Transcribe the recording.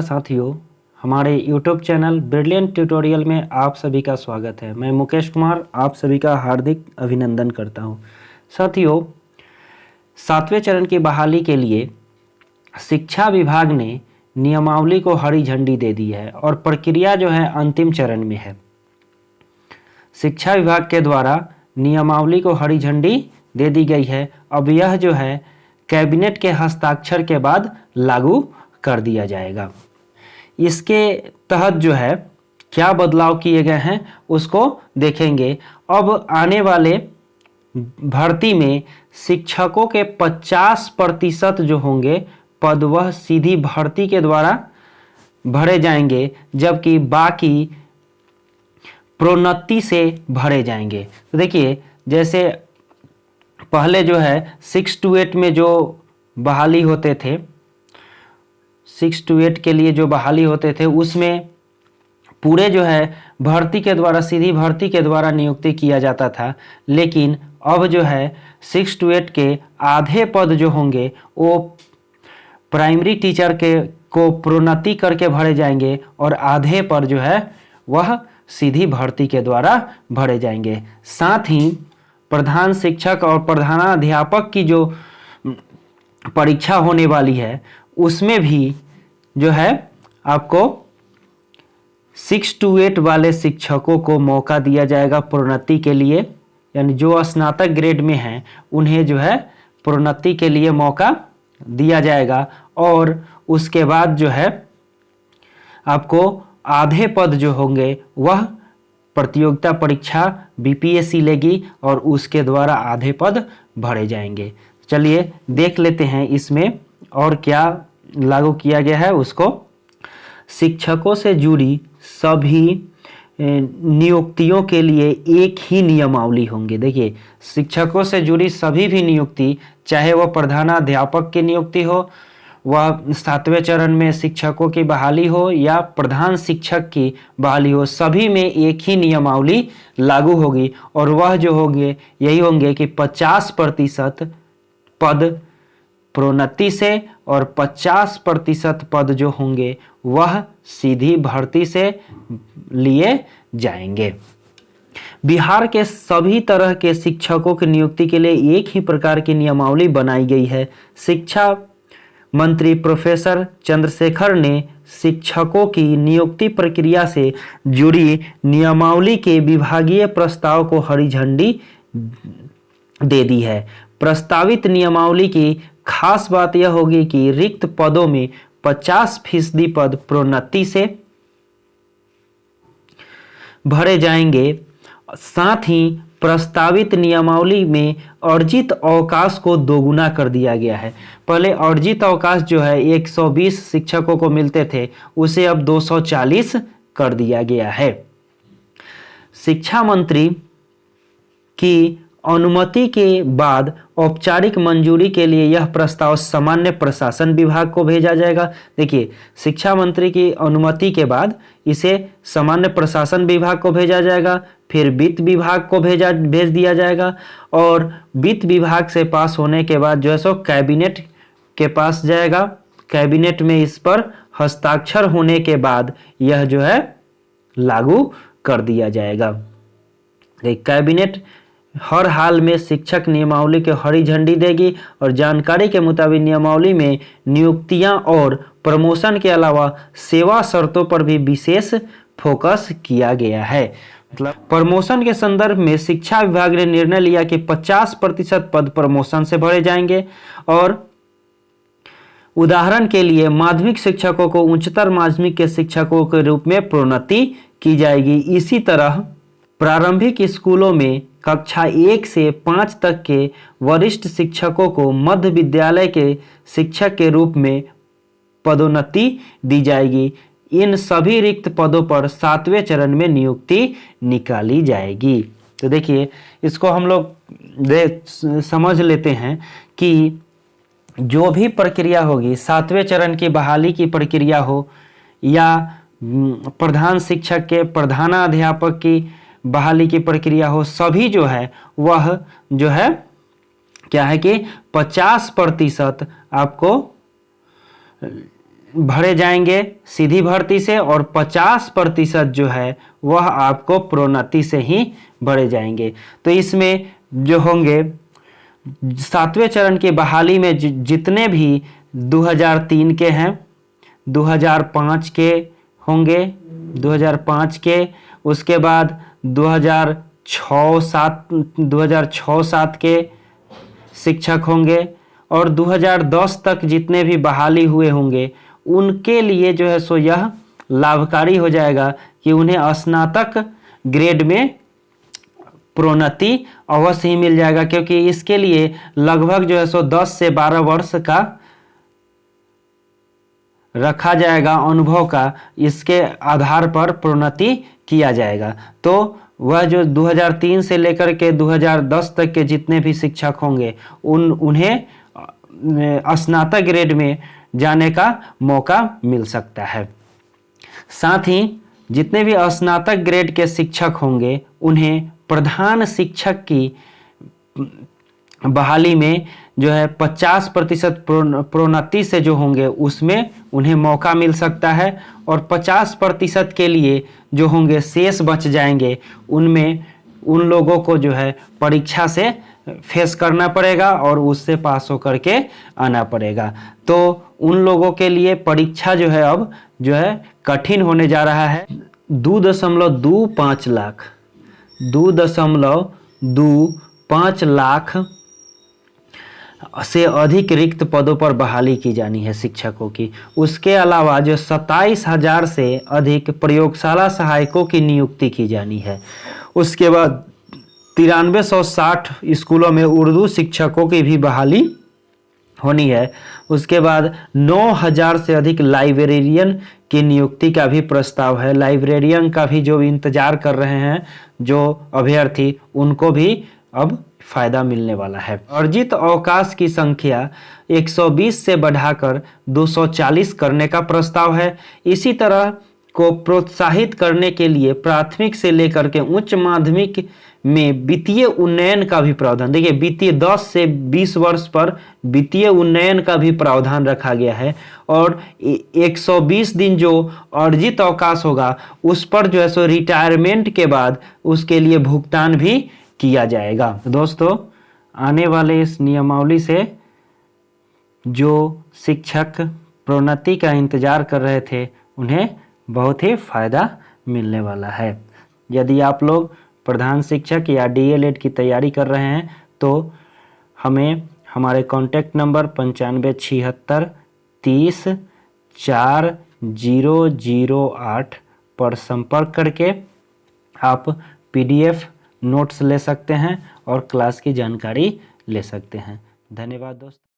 साथियों, हमारे YouTube channel brilliant tutorial में आप सभी का स्वागत है। मैं मुकेश कुमार आप सभी का हार्दिक अभिनंदन करता हूं। साथियों, 7वें चरण की बहाली के लिए शिक्षा विभाग ने नियमावली को हरी झंडी दे दी है और प्रक्रिया जो है अंतिम चरण में है। शिक्षा विभाग के द्वारा नियमावली को हरी झंडी दे दी गई है। अब यह जो है कैबिनेट के हस्ताक्षर के बाद लागू कर दिया जाएगा। इसके तहत जो है क्या बदलाव किए गए हैं उसको देखेंगे। अब आने वाले भर्ती में शिक्षकों के 50% जो होंगे पद वह सीधी भर्ती के द्वारा भरे जाएंगे, जबकि बाकी प्रोन्नति से भरे जाएंगे। तो देखिए, जैसे पहले जो है 6 to 8 में जो बहाली होते थे, 6 to 8 के लिए जो बहाली होते थे उसमें पूरे जो है भर्ती के द्वारा, सीधी भर्ती के द्वारा नियुक्ति किया जाता था। लेकिन अब जो है 6 to 8 के आधे पद जो होंगे वो प्राइमरी टीचर के को प्रोन्नति करके भरे जाएंगे और आधे पर जो है वह सीधी भर्ती के द्वारा भरे जाएंगे। साथ ही प्रधान शिक्षक और प्रधानाध्यापक की जो परीक्षा होने वाली है उसमें भी जो है आपको 6 to 8 वाले शिक्षकों को मौका दिया जाएगा प्रोन्नति के लिए, यानी जो स्नातक ग्रेड में हैं उन्हें जो है प्रोन्नति के लिए मौका दिया जाएगा। और उसके बाद जो है आपको आधे पद जो होंगे वह प्रतियोगिता परीक्षा बीपीएससी लेगी और उसके द्वारा आधे पद भरे जाएंगे। चलिए देख लेते हैं इसमें और क्या लागू किया गया है उसको। शिक्षकों से जुड़ी सभी नियुक्तियों के लिए एक ही नियमावली होंगे। देखिए, शिक्षकों से जुड़ी सभी भी नियुक्ति, चाहे वह प्रधानाध्यापक की नियुक्ति हो, वह 7वें चरण में शिक्षकों की बहाली हो या प्रधान शिक्षक की बहाली हो, सभी में एक ही नियमावली लागू होगी। और वह जो होंगे यही होंगे कि 50% पद प्रोन्नति से और 50% पद जो होंगे वह सीधी भर्ती से लिए जाएंगे। बिहार के सभी तरह के शिक्षकों की नियुक्ति के लिए एक ही प्रकार की नियमावली बनाई गई है। शिक्षा मंत्री प्रोफेसर चंद्रशेखर ने शिक्षकों की नियुक्ति प्रक्रिया से जुड़ी नियमावली के विभागीय प्रस्ताव को हरी झंडी दे दी है। प्रस्तावित नियमावली की खास बात यह होगी कि रिक्त पदों में 50% पद प्रोन्नति से भरे जाएंगे। साथ ही प्रस्तावित नियमावली में अर्जित अवकाश को दोगुना कर दिया गया है। पहले अर्जित अवकाश जो है 120 शिक्षकों को मिलते थे, उसे अब 240 कर दिया गया है। शिक्षा मंत्री की अनुमति के बाद औपचारिक मंजूरी के लिए यह प्रस्ताव सामान्य प्रशासन विभाग को भेजा जाएगा। देखिए, शिक्षा मंत्री की अनुमति के बाद इसे सामान्य प्रशासन विभाग को भेजा जाएगा, फिर वित्त विभाग को भेज दिया जाएगा और वित्त विभाग से पास होने के बाद जो है सो कैबिनेट के पास जाएगा। कैबिनेट में इस पर हस्ताक्षर होने के बाद यह जो है लागू कर दिया जाएगा। कैबिनेट हर हाल में शिक्षक नियमावली के हरी झंडी देगी और जानकारी के मुताबिक नियमावली में नियुक्तियां और प्रमोशन के अलावा सेवा शर्तों पर भी विशेष फोकस किया गया है। मतलब प्रमोशन के संदर्भ में शिक्षा विभाग ने निर्णय लिया कि 50% पद प्रमोशन से भरे जाएंगे। और उदाहरण के लिए माध्यमिक शिक्षकों को उच्चतर माध्यमिक के शिक्षकों के रूप में प्रोन्नति की जाएगी। इसी तरह प्रारंभिक स्कूलों में कक्षा 1 से 5 तक के वरिष्ठ शिक्षकों को मध्य विद्यालय के शिक्षक के रूप में पदोन्नति दी जाएगी। इन सभी रिक्त पदों पर 7वें चरण में नियुक्ति निकाली जाएगी। तो देखिए, इसको हम लोग समझ लेते हैं कि जो भी प्रक्रिया होगी, 7वें चरण की बहाली की प्रक्रिया हो या प्रधान शिक्षक के प्रधानाध्यापक की बहाली की प्रक्रिया हो, सभी जो है वह जो है क्या है कि 50% आपको भरे जाएंगे सीधी भर्ती से और 50% जो है वह आपको प्रोन्नति से ही भरे जाएंगे। तो इसमें जो होंगे 7वें चरण की बहाली में जितने भी 2003 के हैं, 2005 के होंगे, 2005 के, उसके बाद 2006-7 के शिक्षक होंगे और 2010 तक जितने भी बहाली हुए होंगे उनके लिए जो है सो यह लाभकारी हो जाएगा कि उन्हें स्नातक ग्रेड में प्रोन्नति अवश्य ही मिल जाएगा, क्योंकि इसके लिए लगभग जो है सो 10 से 12 वर्ष का रखा जाएगा अनुभव का, इसके आधार पर प्रोन्नति किया जाएगा। तो वह जो 2003 से लेकर के 2010 तक के जितने भी शिक्षक होंगे उन्हें स्नातक ग्रेड में जाने का मौका मिल सकता है। साथ ही जितने भी स्नातक ग्रेड के शिक्षक होंगे उन्हें प्रधान शिक्षक की बहाली में जो है 50% प्रोन्नति से जो होंगे उसमें उन्हें मौका मिल सकता है और 50% के लिए जो होंगे शेष बच जाएंगे उनमें उन लोगों को जो है परीक्षा से फेस करना पड़ेगा और उससे पास होकर के आना पड़ेगा। तो उन लोगों के लिए परीक्षा जो है अब जो है कठिन होने जा रहा है। 2.25 लाख 2.25 लाख से अधिक रिक्त पदों पर बहाली की जानी है शिक्षकों की। उसके अलावा जो 27,000 से अधिक प्रयोगशाला सहायकों की नियुक्ति की जानी है। उसके बाद 9360 स्कूलों में उर्दू शिक्षकों की भी बहाली होनी है। उसके बाद 9000 से अधिक लाइब्रेरियन की नियुक्ति का भी प्रस्ताव है। लाइब्रेरियन का भी जो इंतजार कर रहे हैं जो अभ्यर्थी, उनको भी अब फायदा मिलने वाला है। अर्जित अवकाश की संख्या 120 से बढ़ाकर 240 करने का प्रस्ताव है। इसी तरह को प्रोत्साहित करने के लिए प्राथमिक से लेकर के उच्च माध्यमिक में वित्तीय उन्नयन का भी प्रावधान, देखिए वित्तीय 10 से 20 वर्ष पर वित्तीय उन्नयन का भी प्रावधान रखा गया है और 120 दिन जो अर्जित अवकाश होगा उस पर जो है सो रिटायरमेंट के बाद उसके लिए भुगतान भी किया जाएगा। दोस्तों, आने वाले इस नियमावली से जो शिक्षक प्रोन्नति का इंतजार कर रहे थे उन्हें बहुत ही फायदा मिलने वाला है। यदि आप लोग प्रधान शिक्षक या डीएलएड की तैयारी कर रहे हैं तो हमें हमारे कॉन्टैक्ट नंबर 9576 30 4008 पर संपर्क करके आप पीडीएफ नोट्स ले सकते हैं और क्लास की जानकारी ले सकते हैं। धन्यवाद दोस्तों।